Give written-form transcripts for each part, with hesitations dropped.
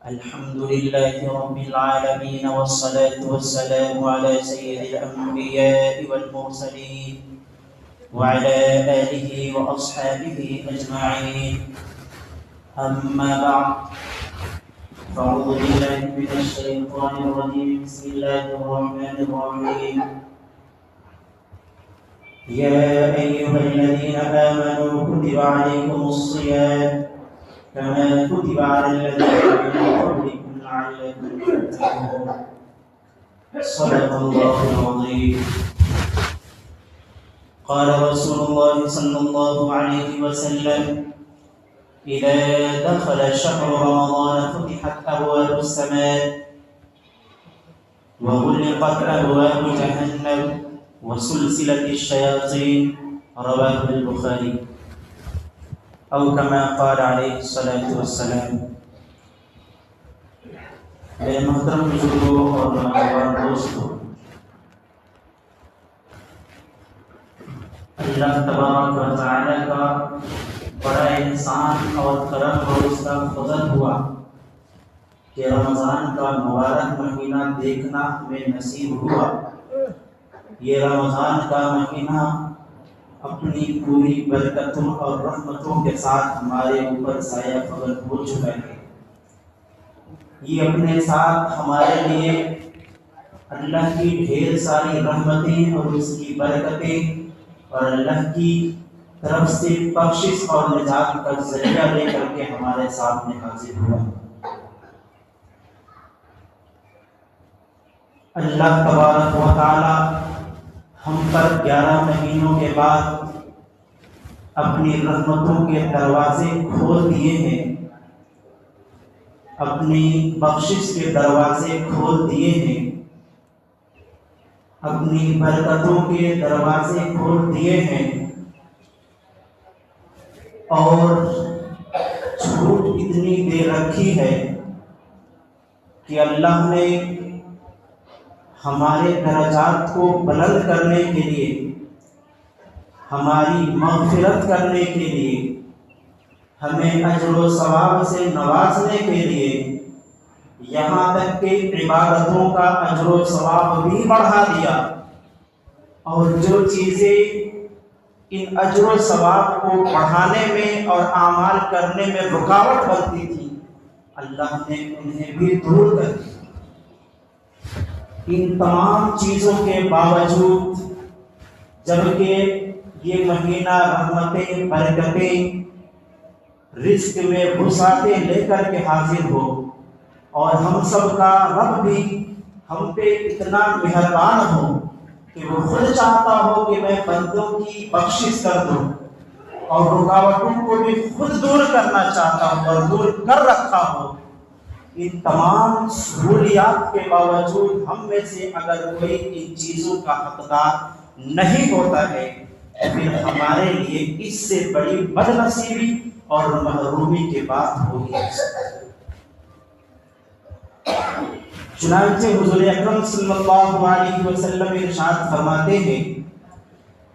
الحمد لله رب العالمين والصلاة والسلام على سيد الأنبياء والمرسلين وعلى آله وأصحابه أجمعين. أما بعد، فأعوذ بالله من الشيطان الرجيم. بسم الله الرحمن الرحيم. يا أيها الذين آمنوا كتب عليكم الصيام كما كتب على الذين من قبلكم لعلكم تتقون. صدق الله العظيم. قال رسول الله صلى الله عليه وسلم: إذا دخل شهر رمضان فتحت أبواب السماء وغلقت أبواب جهنم وسلسلة الشياطين. رواه البخاري. او كما قال علیہ الصلوۃ والسلام. میرے محترم بزرگوں اور نوجوان دوستوں، اللہ تبارک و تعالی کا بڑا احسان اور کرم اور اس کا فضل ہوا کہ رمضان کا مبارک مہینہ دیکھنا ہمیں نصیب ہوا. یہ رمضان کا مہینہ اپنی پوری برکتوں اور رحمتوں کے ساتھ ہمارے اوپر سایہ فضل ہو چکا ہے. یہ اپنے ساتھ ہمارے لیے اللہ کی ڈھیر ساری رحمتیں اور اس کی برکتیں اور اللہ کی طرف سے بخشش اور نجات کا ذریعہ لے کر کے ہمارے سامنے حاضر ہوا. اللہ تبارک و تعالی ہم پر 11 مہینوں کے بعد اپنی رحمتوں کے دروازے کھول دیے ہیں، اپنی بخشش کے دروازے کھول دیے ہیں، اپنی برکتوں کے دروازے کھول دیے ہیں. اور چھوٹ اتنی دے رکھی ہے کہ اللہ نے ہمارے درجات کو بلند کرنے کے لیے، ہماری مغفرت کرنے کے لیے، ہمیں اجر و ثواب سے نوازنے کے لیے، یہاں تک کہ عبادتوں کا اجر و ثواب بھی بڑھا دیا. اور جو چیزیں ان اجر و ثواب کو بڑھانے میں اور اعمال کرنے میں رکاوٹ بنتی تھی، اللہ نے انہیں بھی دور کر دیا. ان تمام چیزوں کے باوجود جبکہ یہ مہینہ رحمتیں، برکتیں، رزق میں وسعتیں لے کر کے حاضر ہو، اور ہم سب کا رب بھی ہم پہ اتنا مہربان ہو کہ وہ خود چاہتا ہو کہ میں بندوں کی بخشش کر دوں، اور رکاوٹوں کو بھی خود دور کرنا چاہتا ہوں اور دور کر رکھا ہو. ان تمام سہولیات کے باوجود ہم میں سے اگر کوئی ان چیزوں کا حقدار نہیں ہوتا ہے تو پھر ہمارے لیے اس سے بڑی بد نصیبی اور محرومی کی بات ہوگی. چنانچہ حضور اکرم صلی اللہ علیہ وسلم ارشاد فرماتے ہیں،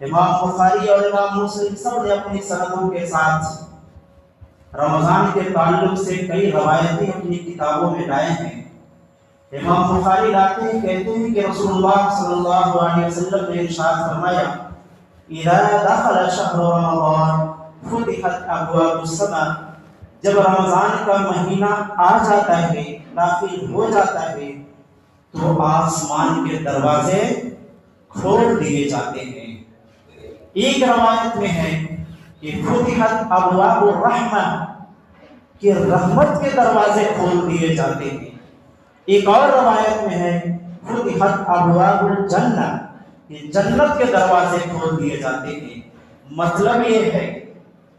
امام بخاری اور امام مسلم سب نے اپنی سندوں کے ساتھ رمضان کے تعلق سے کئی روایتیں اپنی کتابوں میں لائے ہیں. امام بخاری لاتے ہیں، کہتے ہیں کہ رسول اللہ صلی اللہ علیہ وسلم نے ارشاد فرمایا: اذا دخل شهر رمضان فتحت ابواب السماء. جب رمضان کا مہینہ آ جاتا ہے، داخل ہو جاتا ہے، تو آسمان کے دروازے کھول دیے جاتے ہیں. ایک روایت میں ہے کہ فتحت ابواب الرحمہ، کہ رحمت کے دروازے کھول دیے جاتے ہیں. ایک اور روایت میں ہے فتحت ابواب الجنہ، کہ جنت کے دروازے کھول دیے جاتے ہیں. مطلب یہ ہے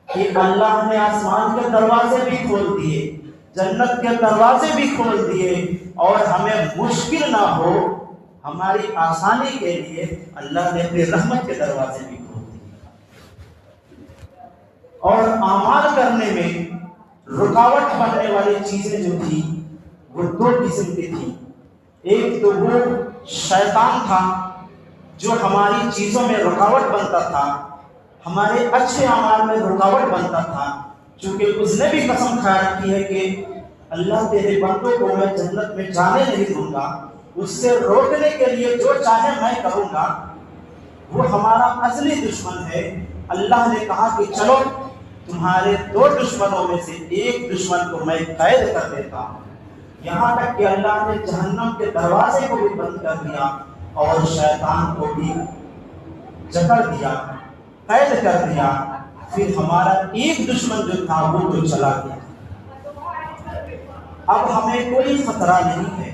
کہ اللہ نے آسمان کے دروازے بھی کھول دیے، جنت کے دروازے بھی کھول دیے، اور ہمیں مشکل نہ ہو، ہماری آسانی کے لیے اللہ نے اپنی رحمت کے دروازے بھی کھول دیے. اور اعمال کرنے میں رکاوٹ بننے والی چیزیں جو تھی وہ 2 قسم کی تھی. ایک تو وہ شیطان تھا جو ہماری چیزوں میں رکاوٹ بنتا تھا، ہمارے اچھے اعمال میں رکاوٹ بنتا تھا، چونکہ اس نے بھی قسم کھا رکھی ہے کہ اللہ تیرے بندوں کو میں جنت میں جانے نہیں دوں گا، اس سے روکنے کے لیے جو چاہے میں کروں گا، وہ ہمارا اصلی دشمن ہے۔ اللہ نے کہا کہ چلو تمہارے دو دشمنوں میں سے ایک دشمن کو میں قید کر دیتا ہوں، یہاں تک کہ اللہ نے جہنم کے دروازے کو بھی بند کر دیا اور شیطان کو بھی جکڑ دیا، قید کر دیا۔ پھر ہمارا ایک دشمن جو تھا وہ تو چلا گیا، اب ہمیں کوئی خطرہ نہیں ہے،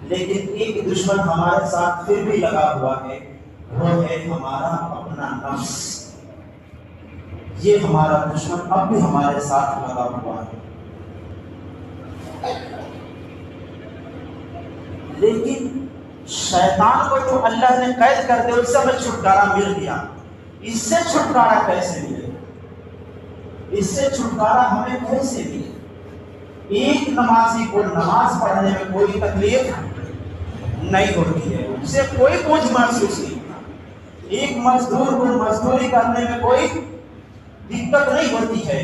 لیکن ایک دشمن ہمارے ساتھ پھر بھی لگا ہوا ہے، وہ ہے ہمارا اپنا نفس۔ یہ ہمارا دشمن اب بھی ہمارے ساتھ لگا ہوا ہے، لیکن شیطان کو تو اللہ نے قید کر دیا، اس سے ہمیں چھٹکارا مل گیا۔ اس سے چھٹکارا کیسے ملے؟ اس سے چھٹکارا ہمیں کیسے ملے؟ ایک نمازی کو نماز پڑھنے میں کوئی تکلیف نہیں ہوتی ہے، اس سے کوئی بوجھ محسوس نہیں ہوتا۔ ایک مزدور کو مزدوری کرنے میں کوئی دقت نہیں ہوتی ہے،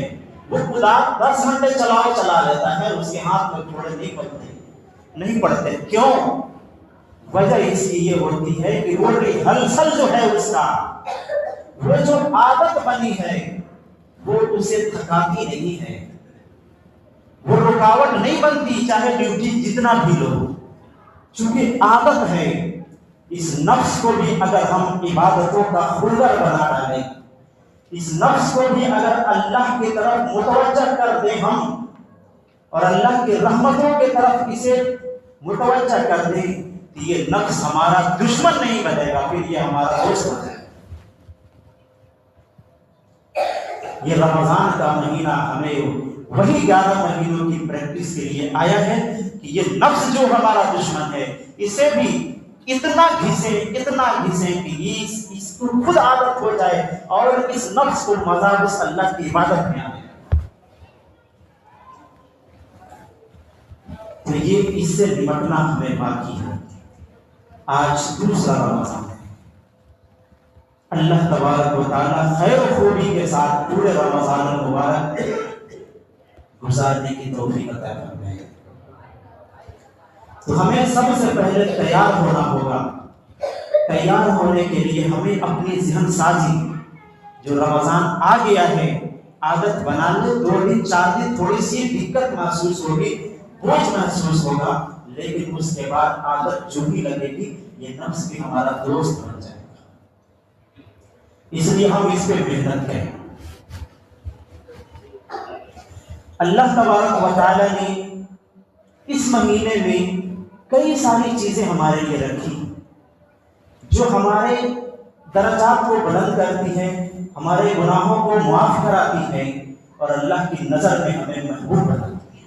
وہ خدا 10 گھنٹے چلا لیتا ہے، اس کے ہاتھ میں تھوڑے نہیں پڑتے۔ کیوں؟ وجہ اس کی یہ ہوتی ہے کہ وہ ہلچل جو ہے اس کا، وہ جو عادت بنی ہے وہ اسے تھکاتی نہیں ہے، وہ رکاوٹ نہیں بنتی چاہے ڈیوٹی جتنا بھی لو، چونکہ عادت ہے۔ اس نفس کو بھی اگر ہم عبادتوں کا خلر بنا ڈالیں، اس نفس کو بھی اگر اللہ کی طرف متوجہ کر دیں ہم، اور اللہ کی رحمتوں کی طرف اسے متوجہ کر دیں، تو یہ نفس ہمارا دشمن نہیں بنے گا، پھر یہ ہمارا دوست بنے گا۔ یہ رمضان کا مہینہ ہمیں وہی 11 مہینوں کی پریکٹس کے لیے آیا ہے کہ یہ نفس جو ہمارا دشمن ہے، اسے بھی اتنا گھسیں کہ اس کو خود عادت ہو جائے اور اس نفس کو مزہ اس اللہ کی عبادت میں آئے۔ تو یہ اس سے نمٹنا ہمیں باقی ہے۔ آج دوسرا رمضان ہے، اللہ تبارک و تعالیٰ خیر و خوبی کے ساتھ پورے رمضان المبارک گزارنے کی توفیق عطا فرمائے۔ تو ہمیں سب سے پہلے تیار ہونا ہوگا۔ تیار ہونے کے لیے ہمیں اپنی ذہن سازی، جو رمضان آ گیا ہے، عادت بنا لے۔ 2 دن 4 دن تھوڑی سی دقت محسوس ہوگی، بوجھ محسوس ہوگا، لیکن اس کے بعد عادت جو بھی لگے گی، یہ نفس بھی ہمارا دوست بن جائے گا۔ اس لیے ہم اس پہ محنت کریں۔ اللہ تبارک و تعالیٰ نے اس مہینے میں کئی ساری چیزیں ہمارے لیے رکھی جو ہمارے درجات کو بلند کرتی ہیں، ہمارے گناہوں کو معاف کراتی ہیں اور اللہ کی نظر میں ہمیں محبوب بناتی ہیں۔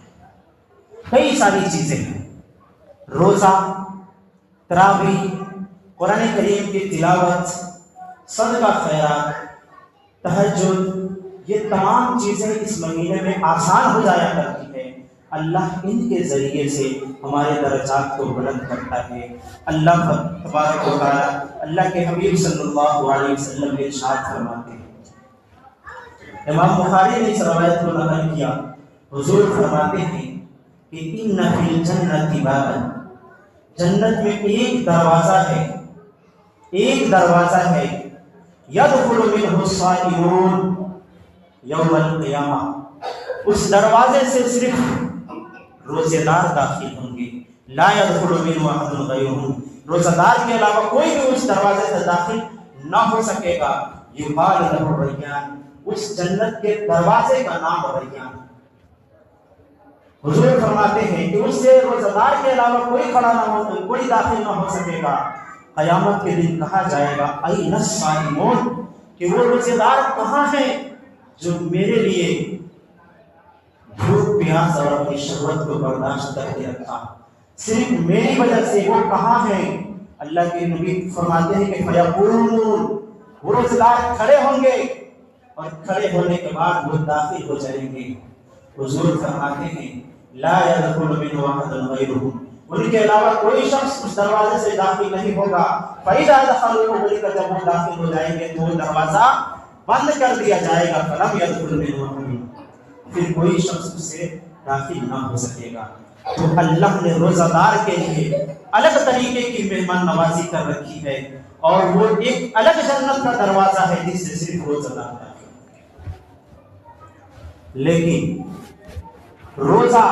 کئی ساری چیزیں ہیں، روزہ، تراویح، قرآن کریم کی تلاوت، صدقہ خیرات، تہجد، یہ تمام چیزیں اس مہینے میں آسان ہو جایا کرتی ہیں۔ اللہ ان کے ذریعے سے ہمارے درجات کو بلند کرتا ہے۔ اللہ تبارک و تعالیٰ اللہ کے حبیب صلی اللہ علیہ وسلم نے ارشاد فرماتے ہیں، امام بخاری نے اس روایت کو نقل کیا، حضور فرماتے ہیں کہ ان فی الجنۃ بابا، جنت میں ایک دروازہ ہے، یدخل منہ الصائمون یوم القیامہ، اس دروازے سے صرف روزے دار داخل ہوں گے، لا يدخل منہ احد غیرہم، روزہ دار کے علاوہ کوئی بھی اس دروازے سے داخل نہ ہو سکے گا۔ یقال لہ ریان، اس جنت کے دروازے کا نام ریان۔ حضور فرماتے ہیں کہ اس سے روزہ دار کے علاوہ کوئی داخل نہ ہو سکے گا۔ قیامت کے دن کہا جائے گا این الصائمون، کہ وہ روزے دار کہاں ہیں جو میرے لیے بھوک پیاس اور اپنی شہوت کو برداشت کر کے رکھا، صرف میری وجہ سے وہ کہاں ہیں؟ اللہ کے نبی فرماتے ہیں کہ فیقولون، وہ روزے دار کھڑے ہوں گے اور کھڑے ہونے کے بعد وہ داخل ہو جائیں گے۔ حضور فرماتے ہیں لا يدخل منہ احد غیرہم، ان کے علاوہ کوئی شخص اس دروازے سے داخل نہیں ہوگا۔ فَإِذَا دَخَلُوا، جب وہ داخل ہو جائیں گے تو وہ دروازہ بند کر دیا جائے گا۔ فَلَمْ يَدْخُلْ مِنْهُ أَحَدٌ، پھر کوئی شخص اس سے داخل نہ ہو سکے گا۔ تو اللہ نے روزہ دار کے لیے الگ طریقے کی مہمان نوازی کر رکھی ہے، اور وہ ایک الگ جنت کا دروازہ ہے جس سے صرف روزہ دار داخل۔ لیکن روزہ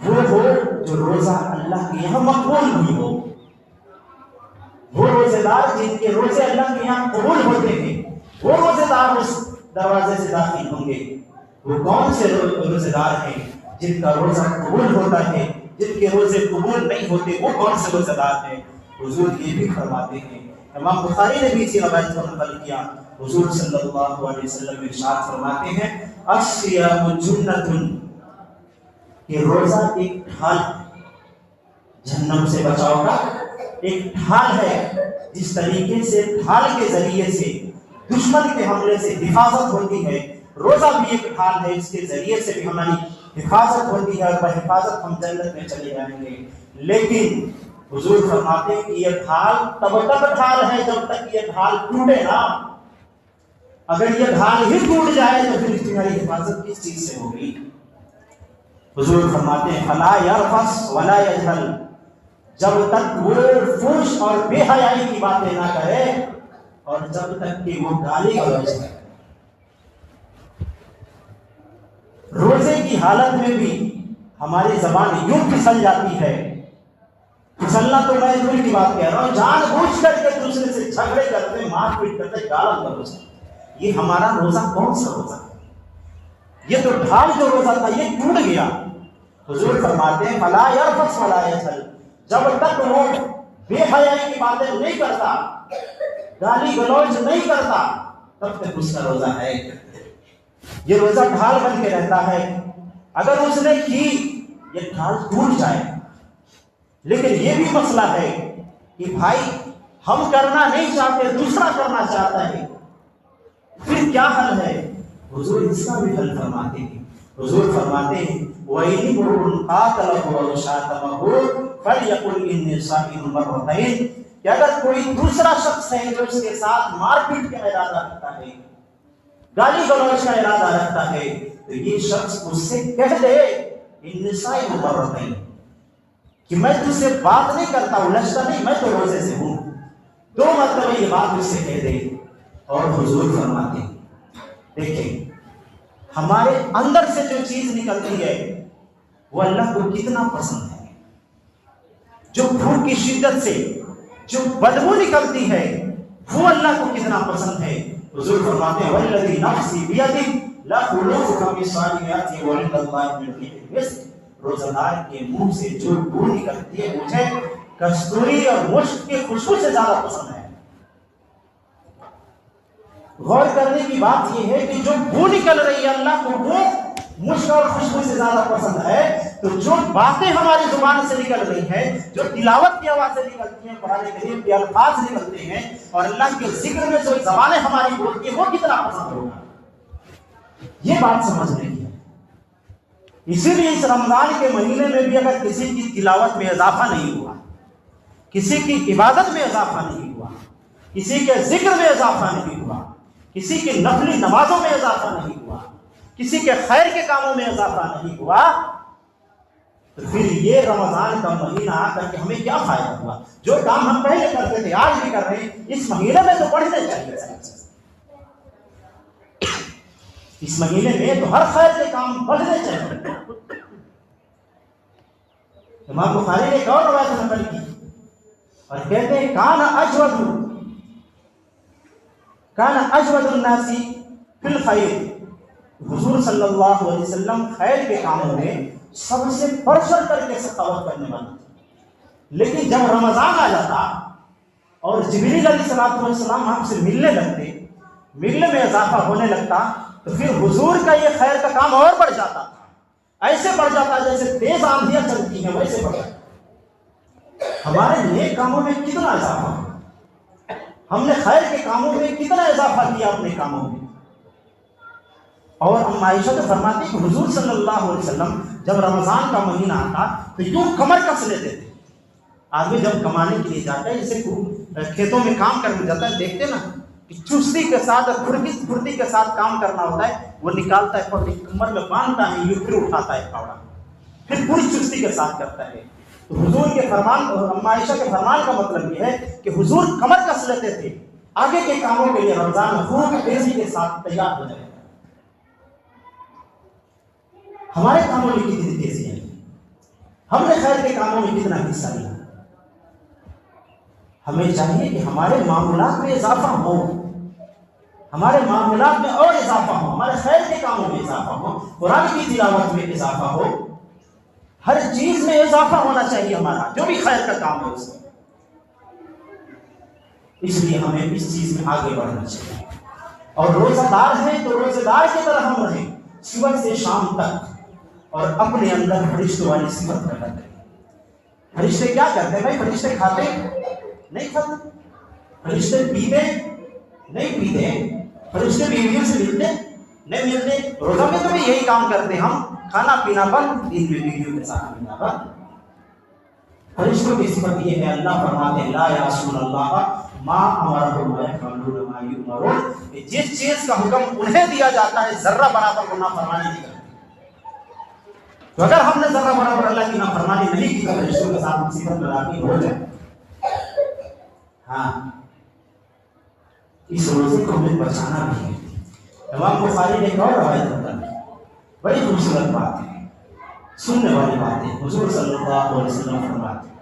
وہ ہو جو روزہ اللہ کے یہاں مقبول بھی ہو، وہ روزے دار جن کے روزے اللہ کے یہاں قبول ہوتے ہیں، وہ روزے دار اس دروازے سے داخل ہوں گے۔ وہ کون سے روزے دار ہیں جن کا روزہ قبول ہوتا ہے؟ جن کے روزے قبول نہیں ہوتے وہ کون سے روزے دار ہیں؟ حضور یہ بھی فرماتے ہیں، امام بخاری نے بھی اسی روایت کو نقل کیا، حضور صلی اللہ علیہ وسلم ارشاد فرماتے ہیں الصیام جنۃ، کہ روزہ ایک ڈھال جہنم سے بچاؤ کا ایک ڈھال ہے۔ جس طریقے سے ڈھال کے ذریعے سے دشمن کے حملے سے حفاظت ہوتی ہے، روزہ بھی ایک ڈھال ہے، اس کے ذریعے سے بھی ہماری حفاظت ہوتی ہے اور بحفاظت ہم جنت میں چلے جائیں گے۔ لیکن حضور فرماتے ہیں کہ یہ ڈھال تب تک ڈھال ہے جب تک یہ ڈھال ٹوٹے نہ۔ اگر یہ ڈھال ہی ٹوٹ جائے تو پھر تمہاری حفاظت کس چیز سے ہوگی؟ حضور فرماتے ہیں فلا یرفث ولا یجهل، جب تک وہ فحش اور بے حیائی کی باتیں نہ کرے اور جب تک کہ وہ گالی گلوچ کرے۔ روزے کی حالت میں بھی ہماری زبان یوں پھسل جاتی ہے، پھسلنا تو میں دل کی بات کہہ رہا ہوں، جان بوجھ کر کے دوسرے سے جھگڑے کرتے، مار پیٹ کرتے، گالا گلوچ کرتے۔ یہ ہمارا روزہ کون سا روزہ ہے؟ یہ تو ڈھال جو روزہ تھا یہ ٹوٹ گیا۔ حضور فرماتے ہیں فلا یرفث ولا یجهل، جب تک وہ بے حیائی کی باتیں نہیں کرتا، گالی گلوچ نہیں کرتا، تب تک اس کا روزہ ہے۔ یہ روزہ ڈھال بن کے رہتا ہے، اگر اس نے کی یہ ڈھال ٹوٹ جائے۔ لیکن یہ بھی مسئلہ ہے کہ بھائی ہم کرنا نہیں چاہتے، دوسرا کرنا چاہتا ہے، پھر کیا حل ہے؟ حضور اس کا بھی حل فرماتے ہیں۔ حضور فرماتے ہیں وَإِنِ امْرُؤٌ قَاتَلَهُ أَوْ شَاتَمَهُ فَلْيَقُلْ إِنِّي صَائِمٌ مَرَّتَيْنِ، کہ اگر کوئی دوسرا شخص ہے جو اس کے ساتھ مار پیٹ کا ارادہ رکھتا ہے، گالی گلوچ کا ارادہ رکھتا ہے، تو یہ شخص اس سے کہہ دے إِنِّي صَائِمٌ مَرَّتَيْنِ، کہ میں تجھ سے بات نہیں کرتا، الجھتا نہیں، میں تو روزے سے ہوں، 2 مرتبہ یہ بات اس سے کہہ دے۔ اور حضور فرماتے ہیں دیکھیں ہمارے اندر سے جو چیز نکلتی ہے وہ اللہ کو کتنا پسند ہے۔ جو بھوک کی شدت سے جو بدبو نکلتی ہے وہ اللہ کو کتنا پسند ہے۔ حضور فرماتے ہیں والذی نفسی بیدہ لخلوف فم الصائم وعند اللہ من ريح المسک، روزہ دار کے منہ سے جو بو نکلتی ہے مجھے کستوری اور مشک کی خوشبو سے زیادہ پسند ہے۔ غور کرنے کی بات یہ ہے کہ جو بو نکل رہی ہے اللہ کو وہ مشک اور خوشبو سے زیادہ پسند ہے، تو جو باتیں ہماری زبان سے نکل رہی ہیں، جو تلاوت کی آوازیں نکلتی ہیں، قرآن کریم کے الفاظ نکلتے ہیں، اور اللہ کے ذکر میں جو زبانیں ہماری بولتی ہیں وہ کتنا پسند ہوگا، یہ بات سمجھنے کی ہے۔ اسی لیے اس رمضان کے مہینے میں بھی اگر کسی کی تلاوت میں اضافہ نہیں ہوا، کسی کی عبادت میں اضافہ نہیں ہوا، کسی کے ذکر میں اضافہ نہیں ہوا، کسی کی نفلی نمازوں میں اضافہ نہیں ہوا، کسی کے خیر کے کاموں میں اضافہ نہیں ہوا، تو پھر یہ رمضان کا مہینہ آ کر کے ہمیں کیا فائدہ ہوا؟ جو کام ہم پہلے کرتے تھے آج بھی کر رہے ہیں، اس مہینے میں تو پڑھنے چاہیے، اس مہینے میں تو ہر خیر کے کام پڑھنے چاہیے۔ امام بخاری نے ایک اور روایت نقل کی اور کہتے ہیں کان اجود الناس فی الخیر، حضور صلی اللہ علیہ وسلم خیر کے کاموں میں سب سے بڑھ چڑھ کر کے سخاوت کرنے والے تھے۔ لیکن جب رمضان آ جاتا اور جبریل علیہ السلام ہم سے ملنے لگتے، ملنے میں اضافہ ہونے لگتا، تو پھر حضور کا یہ خیر کا کام اور بڑھ جاتا تھا، ایسے بڑھ جاتا جیسے تیز آندھیاں چلتی ہیں ویسے بڑھ جاتا۔ ہمارے نیک کاموں میں کتنا اضافہ ہوا، ہم نے خیر کے کاموں میں کتنا اضافہ کیا اپنے کاموں میں۔ اور ام عائشہ تو فرماتی کہ حضور صلی اللہ علیہ وسلم جب رمضان کا مہینہ آتا تو یوں کمر کس لیتے تھے۔ آدمی جب کمانے کے لیے جاتا ہے، جیسے کھیتوں میں کام کرنے جاتا ہے، دیکھتے نا کہ چستی کے ساتھ اور پھرتی کے ساتھ کام کرنا ہوتا ہے، وہ نکالتا ہے پھاوڑا، کمر میں باندھتا ہے، یہ پھر اٹھاتا ہے پھاوڑا، پھر پوری چستی کے ساتھ کرتا ہے۔ تو حضور کے فرمان، اما عائشہ کے فرمان کا مطلب یہ ہے کہ حضور کمر کس لیتے تھے آگے کے کاموں کے لیے، رمضان میں خوب تیزی کے ساتھ تیار ہو جائے۔ ہمارے کاموں میں کتنی تیزی ہے، ہم نے خیر کے کاموں میں کتنا حصہ لیا۔ ہمیں چاہیے کہ ہمارے معاملات میں اضافہ ہو، ہمارے معاملات میں اور اضافہ ہو، ہمارے خیر کے کاموں میں اضافہ ہو، قرآن کی تلاوت میں اضافہ ہو، ہر چیز میں اضافہ ہونا چاہیے ہمارا، جو بھی خیر کا کام ہے اس میں۔ اس لیے ہمیں اس چیز میں آگے بڑھنا چاہیے، اور روزہ دار ہیں تو روزہ دار کی طرح ہم رہیں صبح سے شام تک، اور اپنے اندر فرشتوں والی صفت پیدا کریں۔ فرشتے کیا کرتے ہیں بھائی؟ فرشتے کھاتے نہیں کھاتے، فرشتے پیتے نہیں پیتے، فرشتے بیویوں سے ملتے نہیں ملتے۔ روزہ میں تو بھی یہی کام کرتے ہیں ہم، کھانا پینا بند، دین میں بیویوں کے ساتھ ملنا بند۔ فرشتوں کی صفت یہ ہے، اللہ فرماتے ہیں لا یعصون اللہ ما امرهم ویفعلون ما یؤمرون، کہ جس چیز کا حکم انہیں دیا جاتا ہے ذرہ برابر وہ نافرمانی نہیں کرتے۔ تو اگر ہم نے ذرہ برابر اللہ کی نافرمانی نہیں کی تو فرشتوں کے ساتھ مصیبت میں داخل ہو جائے۔ ہاں، اس روزے کو ہمیں بچانا بھی ہے۔ امام بخاری نے ایک اور روایت بتائی، بڑی خوبصورت بات ہے، سننے والی بات ہے۔ حضور صلی اللہ علیہ وسلم فرماتے ہیں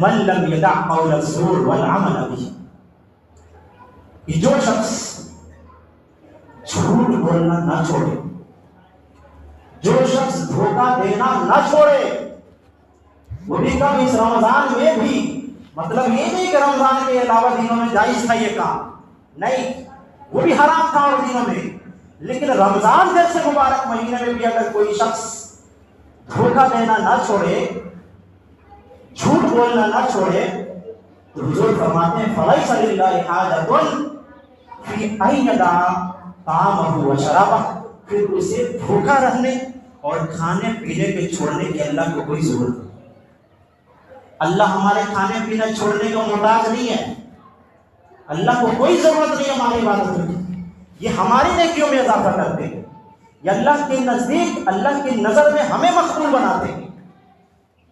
من لم یدع قول الزور والعمل به، کہ جو شخص جھوٹ بولنا نہ چھوڑے، جو شخص دھوکہ دینا نہ چھوڑے، وہ بھی کم اس رمضان میں بھی، مطلب یہ نہیں کہ رمضان کے علاوہ دنوں میں جائز تھا یہ کام، نہیں، وہ بھی حرام تھا اور دنوں میں، لیکن رمضان جیسے مبارک مہینے میں بھی اگر کوئی شخص دھوکہ دینا نہ چھوڑے، جھوٹ بولنا نہ چھوڑے، تو حضور فرماتے ہیں فَلَيْسَ لِلَّهِ حَاجَةٌ فِي أَن يَدَعَ طَعَامَهُ وَشَرَابَهُ، پھر اسے بھوکا رہنے اور کھانے پینے کے چھوڑنے کی اللہ کو کوئی ضرورت نہیں۔ اللہ ہمارے کھانے پینے چھوڑنے کا محتاج نہیں ہے، اللہ کو کوئی ضرورت نہیں ہماری عبادت کی، یہ ہماری نیکیوں میں اضافہ کرتے ہیں، یہ اللہ کے نزدیک، اللہ کی نظر میں ہمیں مقبول بناتے ہیں،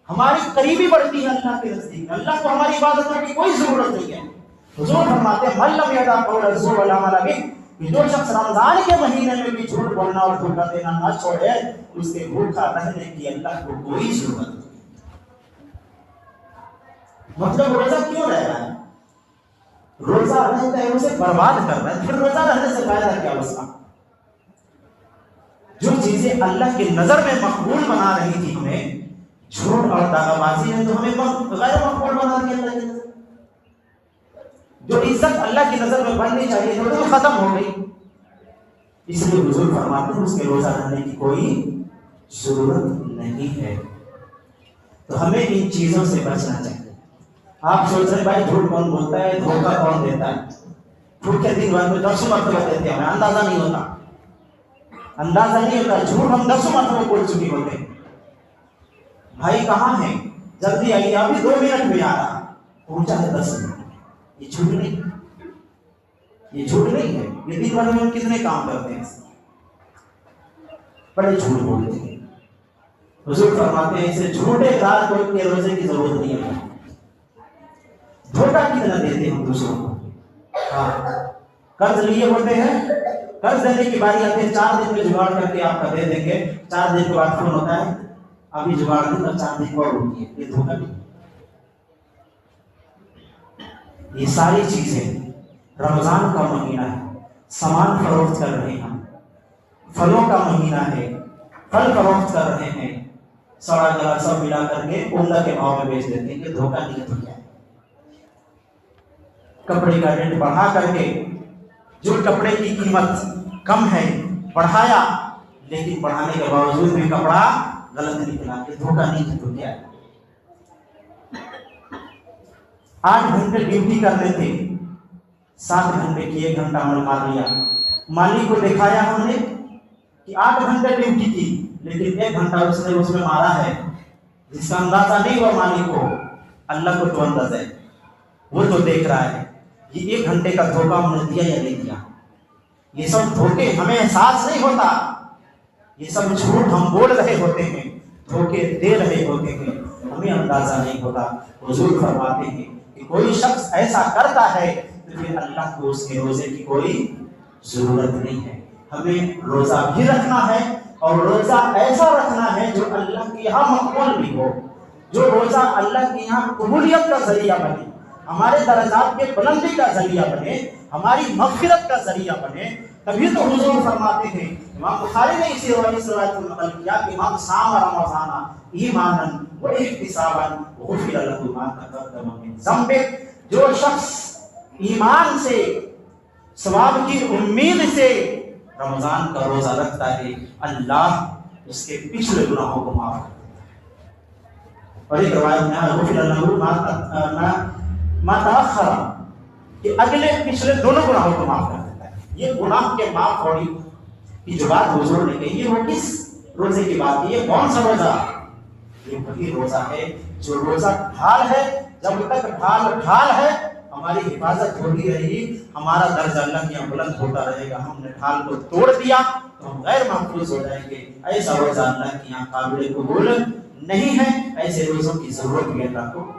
ہماری قریبی بڑھتی ہے اللہ کے نزدیک، اللہ کو ہماری عبادتوں کی کوئی ضرورت نہیں ہے۔ حضور فرماتے ہیں من لم یدع قول الزور والعمل به، کہ جو شخص رمضان کے مہینے میں بھی جھوٹ بولنا اور دھوکہ دینا نہ چھوڑے، اس کے بھوکا رہنے کی اللہ کو کوئی ضرورت نہیں۔ مطلب روزہ کیوں رہ رہا ہے؟ روزہ رہتا ہے اسے برباد کر رہا ہے، پھر روزہ رہنے سے فائدہ کیا اس کا؟ جو چیزیں اللہ کی نظر میں مقبول بنا رہی تھی ہمیں، جھوٹ اور دغا بازی ہے، تو ہمیں غیر مقبول بنا دی اللہ کی نظر۔ جو عزت اللہ کی نظر میں بننی چاہیے تھی وہ ختم ہو گئی، اس لیے حضور فرماتے ہیں اس کے روزہ رہنے کی کوئی ضرورت نہیں ہے۔ تو ہمیں ان چیزوں سے بچنا چاہیے۔ آپ سوچ رہے بھائی جھوٹ کون بولتا ہے، دھوکہ کون دیتا ہے؟ جھوٹ کے دن بھر میں 10 مرتبہ دیتے ہیں، ہمیں اندازہ نہیں ہوتا، اندازہ نہیں ہوتا، جھوٹ ہم 10 مرتبہ بول چکے ہوتے ہیں۔ بھائی کہاں ہے، جلدی آئیے، ابھی 2 منٹ میں آ رہا، پہنچا ہے 10 منٹ۔ یہ جھوٹ نہیں، یہ جھوٹ نہیں ہے، یہ دن بھر میں ہم کتنے کام کرتے ہیں، بڑے جھوٹ بولتے ہیں۔ حضور فرماتے ہیں اسے جھوٹے دار کو کے روزے کی ضرورت نہیں ہے۔ دھوکہ کتنا دیتے ہیں ہم دوسروں کو؟ ہاں، قرض لیے ہوتے ہیں، قرض دینے کی باری آتی ہے، 4 دن میں جگاڑ کر کے آپ کا دے دیں گے، 4 دن کے بعد فون ہوتا ہے ابھی جگاڑ دوں گا، 4 دن اور ہوتی ہے، یہ دھوکہ نہیں۔ یہ ساری چیزیں رمضان کا مہینہ ہے، سامان فروخت کر رہے ہیں ہم، پھلوں کا مہینہ ہے، پھل فروخت کر رہے ہیں، سڑا گلا سب ملا کر کے عمدہ کے بھاؤ میں بیچ دیتے ہیں، کہ دھوکہ نہیں ہے تو کیا ہے؟ کپڑے کا ریٹ بڑھا کر کے، جو کپڑے کی قیمت کم ہے بڑھایا، لیکن بڑھانے کے باوجود بھی کپڑا غلط نکلا، کہ دھوکہ نہیں ہے تو کیا ہے؟ 8 گھنٹے ڈیوٹی کرنے تھے، 7 گھنٹے کی 1 گھنٹہ عمل مار لیا، مالک کو دکھایا ہم نے کہ 8 گھنٹے ڈیوٹی کی، لیکن 1 گھنٹہ اس میں مارا ہے، جس کا اندازہ نہیں ہوا مالک کو، اللہ کو تو اندازہ ہے، وہ تو دیکھ رہا ہے۔ یہ 1 گھنٹے کا دھوکہ ہم نے دیا یا نہیں دیا؟ یہ سب دھوکے ہمیں احساس نہیں ہوتا، یہ سب جھوٹ ہم بول رہے ہوتے ہیں، دھوکے دے رہے ہوتے ہیں، ہمیں اندازہ نہیں ہوتا۔ حضور فرماتے ہیں کہ کوئی شخص ایسا کرتا ہے تو پھر اللہ کو اس کے روزے کی کوئی ضرورت نہیں ہے۔ ہمیں روزہ بھی رکھنا ہے، اور روزہ ایسا رکھنا ہے جو اللہ کے یہاں مقبول بھی ہو، جو روزہ اللہ کے یہاں قبولیت کا ذریعہ بنے، ہمارے درجات کے بلندی کا ذریعہ بنے، ہماری مغفرت کا ذریعہ بنے۔ تبھی تو حضور فرماتے ہیں، امام بخاری نے اسی روایت کو نقل کیا کہ امام صام رمضان ایمانا و احتسابا غفر له ما تقدم من ذنبه، جو شخص ایمان سے، ثواب کی امید سے رمضان کا روزہ رکھتا ہے، اللہ اس کے پچھلے گناہوں کو معاف کرتا ہے۔ اور ایک روایت میں غفر له ما تأخر، کہ اگلے پچھلے دونوں گناہوں کو معاف کر دیتا ہے۔ یہ گناہ کے معاف ہونے کی جو بات حضور نے کہی ہے وہ کس روزے کی بات ہے؟ یہ کون سا روزہ؟ یہ وہی روزہ ہے جو روزہ ڈھال ہے، جب تک ڈھال ہے ہماری حفاظت ہوتی رہے گی، ہمارا درجہ اللہ کے یہاں بلند ہوتا رہے گا۔ ہم نے ڈھال کو توڑ دیا تو ہم غیر محفوظ ہو جائیں گے۔ ایسا روزہ اللہ کے یہاں قابل قبول نہیں ہے، ایسے روزوں کی ضرورت بھی اللہ کو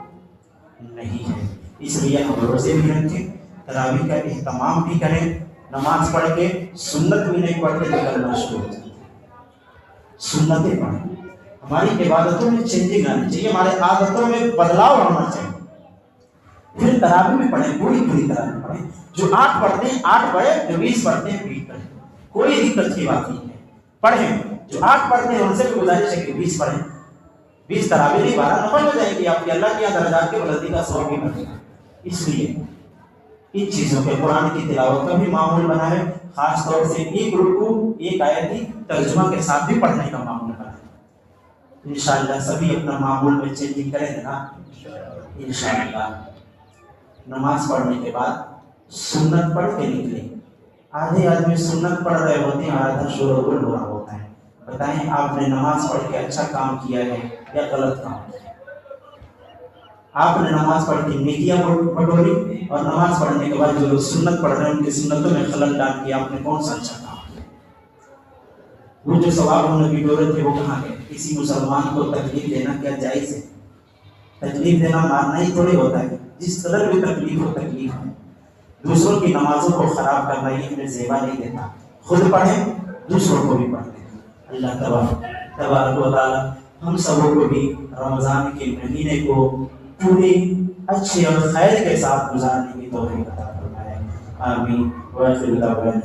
نہیں ہے۔ اس لیے ہم روزے بھی رکھیں، تراویح کا اہتمام بھی کریں، نماز پڑھ کے سنت بھی نہیں پڑھتے نکلنا شروع ہو جاتے، سنتیں پڑھیں۔ ہماری عبادتوں میں چینجنگ آنی چاہیے، ہمارے عادتوں میں بدلاؤ ہونا چاہیے۔ پھر تراویح بھی پڑھیں، پوری تراویح پڑھیں، جو 8 پڑھتے ہیں 8 پڑھیں، جو 20 پڑھتے ہیں 20 پڑھیں، کوئی دقت کی بات نہیں ہے۔ پڑھیں، جو 8 پڑھتے ہیں ان سے بھی گزارش ہے کہ 20 پڑھیں، 20 تراویح نہیں 12 نفل ہو جائیں گی، آپ کی اللہ کے یہاں درجات کے بلندی کا سبب بھی بنے گا۔ اس لیے ان چیزوں کے قرآن کی تلاوت کا بھی معمول بنا ہے، خاص طور سے ایک رکوع ایک آیت کی ترجمہ کے ساتھ بھی پڑھنے کا معمول بنا ہے۔ انشاءاللہ سبھی اپنا معمول میں چینجنگ کریں گے نا انشاءاللہ۔ نماز پڑھنے کے بعد سنت پڑھ کے نکلیں۔ آدھے آدمی سنت پڑھ رہے ہوتے ہیں، آدھا شور و غل ہو رہا ہوتا ہے۔ بتائیں آپ نے نماز پڑھ کے اچھا کام کیا ہے یا غلط کام کیا؟ آپ نے نماز پڑھ کے نیکیاں بٹوری، اور نماز پڑھنے کے بعد جو لوگ سنت پڑھ رہے ہیں ان کی سنتوں میں خلل ڈال کے آپ نے کون سا اچھا کام کیا؟ وہ جو ثواب انہوں نے بٹورے تھے وہ کہاں گئے؟ کسی مسلمان کو تکلیف دینا کیا جائز ہے؟ تکلیف دینا مارنا ہی تھوڑی ہوتا ہے، جس قدر بھی تکلیف ہو تکلیف ہے۔ دوسروں کی نمازوں کو خراب کرنا یہ ہمیں زیبا نہیں دیتا، خود پڑھیں دوسروں کو بھی پڑھیں۔ اللہ تبارک و تعالی ہم سبوں کو بھی رمضان کے مہینے کو پوری اچھے اور خیر کے ساتھ گزارنے کی توفیق عطا فرمائے۔ آمین۔ وآخر دعوانا